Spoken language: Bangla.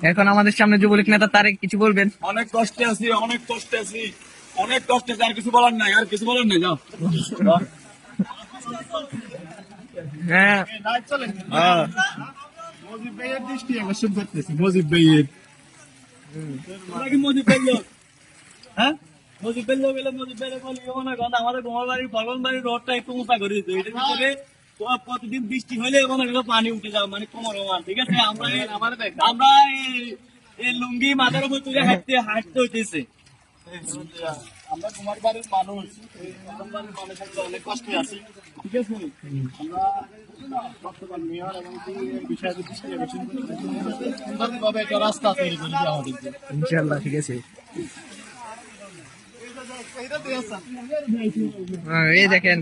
এখন আমাদের সামনে যুবলীগ নেতা তারেক কিছু বলবেন। অনেক কষ্টে আছি, অনেক কষ্টে আছি, অনেক কষ্টে আছি, আর কিছু বলার নাই, আর কিছু বলার নাই। যাও হ্যাঁ মজিব ভাইয়ের দৃষ্টি আকর্ষণ করতেছি। মজিব ভাইয়ের মজিব ভাই লোক, হ্যাঁ মজিব ভাই লোক এলে মজিব ভাই বলি মনে করেন আমাদের গোমার বাড়ির ফলন বাড়ির রোডটা একটু উঁচা করে দিতে, এটার ভিতরে প্রতিদিন বৃষ্টি হলে মনে করেন পানি উঠে যাবে, মানে কোমর ওমান। ঠিক আছে, আমরা এই লুঙ্গি মাথার উপর তুলে হাঁটতে হইতেছে। আমরা কুমার বাড়ির মানুষ, মানুষের অনেক কষ্টে আছি। ঠিক আছে, আমরা বর্তমান মেয়র এবং বিষয়ে দৃষ্টি আকর্ষণ সুন্দরভাবে একটা রাস্তা তৈরি করে দেওয়া আমাদের ইনশাল্লাহ। ঠিক আছে, এই দেখেন